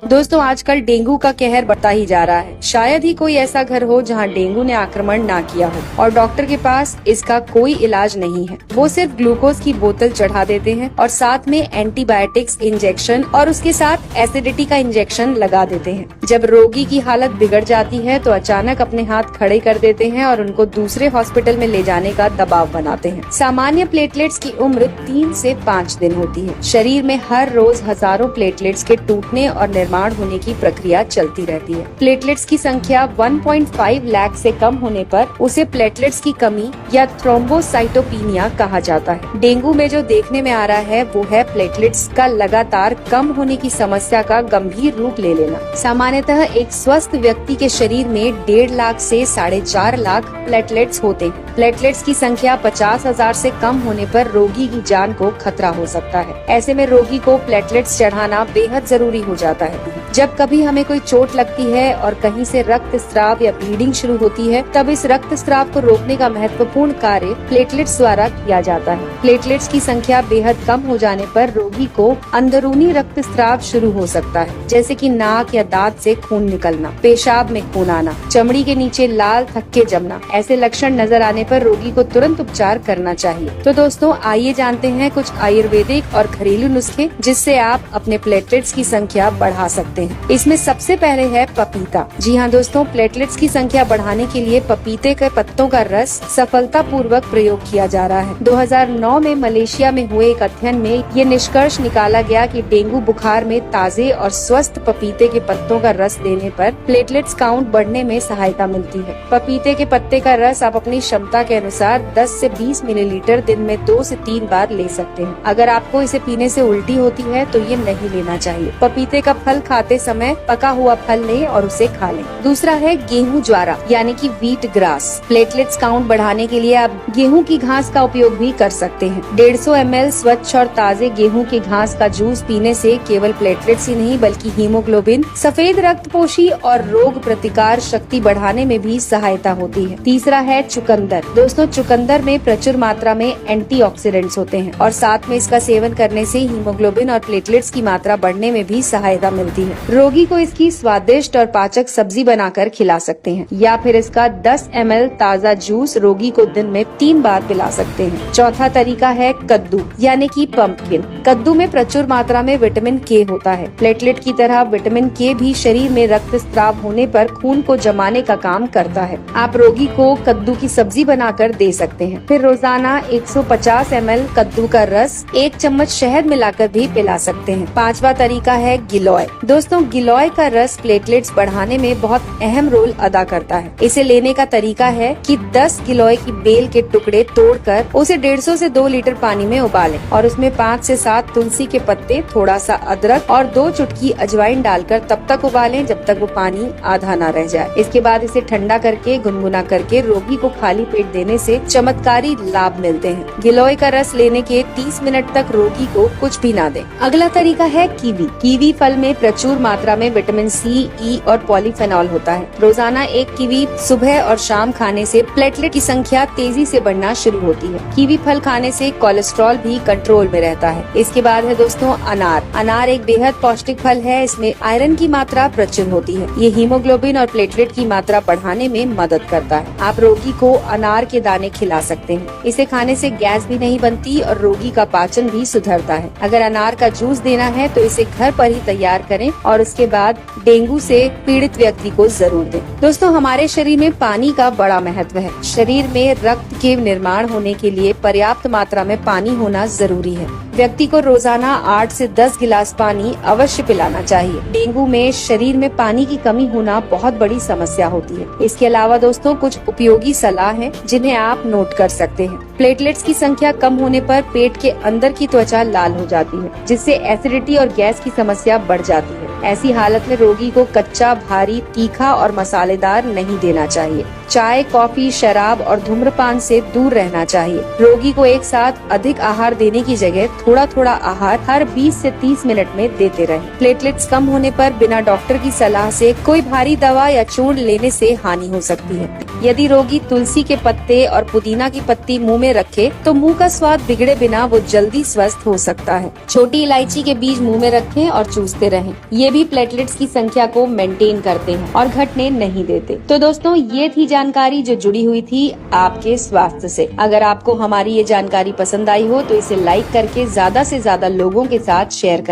दोस्तों आजकल डेंगू का कहर बढ़ता ही जा रहा है। शायद ही कोई ऐसा घर हो जहां डेंगू ने आक्रमण ना किया हो और डॉक्टर के पास इसका कोई इलाज नहीं है। वो सिर्फ ग्लूकोज की बोतल चढ़ा देते हैं और साथ में एंटीबायोटिक्स इंजेक्शन और उसके साथ एसिडिटी का इंजेक्शन लगा देते हैं। जब रोगी की हालत बिगड़ जाती है तो अचानक अपने हाथ खड़े कर देते हैं और उनको दूसरे हॉस्पिटल में ले जाने का दबाव बनाते हैं। सामान्य प्लेटलेट्स की उम्र 3 से 5 दिन होती है। शरीर में हर रोज हजारों प्लेटलेट्स के टूटने और निर्माण होने की प्रक्रिया चलती रहती है। प्लेटलेट्स की संख्या 1.5 लाख से कम होने पर उसे प्लेटलेट्स की कमी या थ्रोम्बोसाइटोपिनिया कहा जाता है। डेंगू में जो देखने में आ रहा है वो है प्लेटलेट्स का लगातार कम होने की समस्या का गंभीर रूप ले लेना। सामान्यतः एक स्वस्थ व्यक्ति के शरीर में 1.5 लाख से 4.5 लाख प्लेटलेट्स होते हैं। प्लेटलेट्स की संख्या 50,000 से कम होने पर रोगी की जान को खतरा हो सकता है। ऐसे में रोगी को प्लेटलेट्स चढ़ाना बेहद जरूरी हो जाता है। जब कभी हमें कोई चोट लगती है और कहीं से रक्त स्राव या ब्लीडिंग शुरू होती है, तब इस रक्त स्राव को रोकने का महत्वपूर्ण कार्य प्लेटलेट्स द्वारा किया जाता है। प्लेटलेट्स की संख्या बेहद कम हो जाने पर रोगी को अंदरूनी रक्त स्राव शुरू हो सकता है, जैसे कि नाक या दांत से खून निकलना, पेशाब में खून आना, चमड़ी के नीचे लाल थक्के जमना। ऐसे लक्षण नजर आने पर रोगी को तुरंत उपचार करना चाहिए। तो दोस्तों आइए जानते हैं कुछ आयुर्वेदिक और घरेलू नुस्खे जिससे आप अपने प्लेटलेट्स की संख्या बढ़ा सकते हैं। इसमें सबसे पहले है पपीता। जी हाँ दोस्तों, प्लेटलेट्स की संख्या बढ़ाने के लिए पपीते के पत्तों का रस सफलतापूर्वक प्रयोग किया जा रहा है। 2009 में मलेशिया में हुए एक अध्ययन में ये निष्कर्ष निकाला गया कि डेंगू बुखार में ताजे और स्वस्थ पपीते के पत्तों का रस देने पर प्लेटलेट्स काउंट बढ़ने में सहायता मिलती है। पपीते के पत्ते का रस आप अपनी क्षमता के अनुसार 10 से 20 मिलीलीटर दिन में 2 से 3 बार ले सकते हैं। अगर आपको इसे पीने से उल्टी होती है तो ये नहीं लेना चाहिए। पपीते का फल खाते समय पका हुआ फल लें और उसे खा लें। दूसरा है गेहूं ज्वारा यानी कि व्हीट ग्रास। प्लेटलेट्स काउंट बढ़ाने के लिए आप गेहूं की घास का उपयोग भी कर सकते हैं। 150 ml स्वच्छ और ताजे गेहूं की घास का जूस पीने से केवल प्लेटलेट्स ही नहीं बल्कि हीमोग्लोबिन, सफेद रक्तपोशी और रोग प्रतिकार शक्ति बढ़ाने में भी सहायता होती है। तीसरा है चुकंदर। दोस्तों चुकंदर में प्रचुर मात्रा में एंटीऑक्सीडेंट्स होते हैं और साथ में इसका सेवन करने से हीमोग्लोबिन और प्लेटलेट्स की मात्रा बढ़ने में भी सहायता मिलती है। रोगी को इसकी स्वादिष्ट और पाचक सब्जी बनाकर खिला सकते हैं या फिर इसका 10 ml ताज़ा जूस रोगी को दिन में 3 बार पिला सकते हैं। चौथा तरीका है कद्दू यानी कि पंपकिन। कद्दू में प्रचुर मात्रा में विटामिन के होता है। प्लेटलेट की तरह विटामिन के भी शरीर में रक्त स्राव होने पर खून को जमाने का काम करता है। आप रोगी को कद्दू की सब्जी बनाकर दे सकते हैं। फिर रोजाना 150 ml कद्दू का रस 1 चम्मच शहद मिलाकर भी पिला सकते हैं। पांचवा तरीका है गिलोय। दोस्तों गिलोय का रस प्लेटलेट्स बढ़ाने में बहुत अहम रोल अदा करता है। इसे लेने का तरीका है कि 10 गिलोय की बेल के टुकड़े तोड़कर उसे 150 से 2 लीटर पानी में उबालें और उसमें 5 से 7 तुलसी के पत्ते, थोड़ा सा अदरक और 2 चुटकी अजवाइन डालकर तब तक उबालें जब तक वो पानी आधा ना रह जाए। इसके बाद इसे ठंडा करके गुनगुना करके रोगी को खाली पेट देने से चमत्कारी लाभ मिलते हैं। गिलोय का रस लेने के 30 मिनट तक रोगी को कुछ भी ना दें। अगला तरीका है कीवी। कीवी फल में प्रचुर मात्रा में विटामिन सी, ई और पॉलीफेनॉल होता है। रोजाना 1 कीवी सुबह और शाम खाने से प्लेटलेट की संख्या तेजी से बढ़ना शुरू होती है। कीवी फल खाने से कोलेस्ट्रॉल भी कंट्रोल में रहता है। इसके बाद है दोस्तों अनार। अनार एक बेहद पौष्टिक फल है। इसमें आयरन की मात्रा प्रचुर होती है। ये हीमोग्लोबिन और प्लेटलेट की मात्रा बढ़ाने में मदद करता है। आप रोगी को अनार के दाने खिला सकते हैं। इसे खाने से गैस भी नहीं बनती और रोगी का पाचन भी सुधरता है। अगर अनार का जूस देना है तो इसे घर पर ही तैयार करें और उसके बाद डेंगू से पीड़ित व्यक्ति को जरूर दें। दोस्तों हमारे शरीर में पानी का बड़ा महत्व है। शरीर में रक्त के निर्माण होने के लिए पर्याप्त मात्रा में पानी होना जरूरी है। व्यक्ति को रोजाना 8 से 10 गिलास पानी अवश्य पिलाना चाहिए। डेंगू में शरीर में पानी की कमी होना बहुत बड़ी समस्या होती है। इसके अलावा दोस्तों कुछ उपयोगी सलाह है जिन्हें आप नोट कर सकते हैं। प्लेटलेट्स की संख्या कम होने पर पेट के अंदर की त्वचा लाल हो जाती है, जिससे एसिडिटी और गैस की समस्या बढ़ जाती है। ऐसी हालत में रोगी को कच्चा, भारी, तीखा और मसालेदार नहीं देना चाहिए। चाय, कॉफी, शराब और धूम्रपान से दूर रहना चाहिए। रोगी को एक साथ अधिक आहार देने की जगह थोड़ा थोड़ा आहार हर 20 से 30 मिनट में देते रहें। प्लेटलेट्स कम होने पर बिना डॉक्टर की सलाह से कोई भारी दवा या चूर्ण लेने से हानि हो सकती है। यदि रोगी तुलसी के पत्ते और पुदीना की पत्ती मुंह में रखे तो मुंह का स्वाद बिगड़े बिना वो जल्दी स्वस्थ हो सकता है। छोटी इलायची के बीज मुंह में रखें और चूसते रहें। ये भी प्लेटलेट्स की संख्या को मेंटेन करते हैं और घटने नहीं देते। तो दोस्तों, ये थी जानकारी जो जुड़ी हुई थी आपके स्वास्थ्य से। अगर आपको हमारी ये जानकारी पसंद आई हो तो इसे लाइक करके ज्यादा से ज्यादा लोगों के साथ शेयर करें।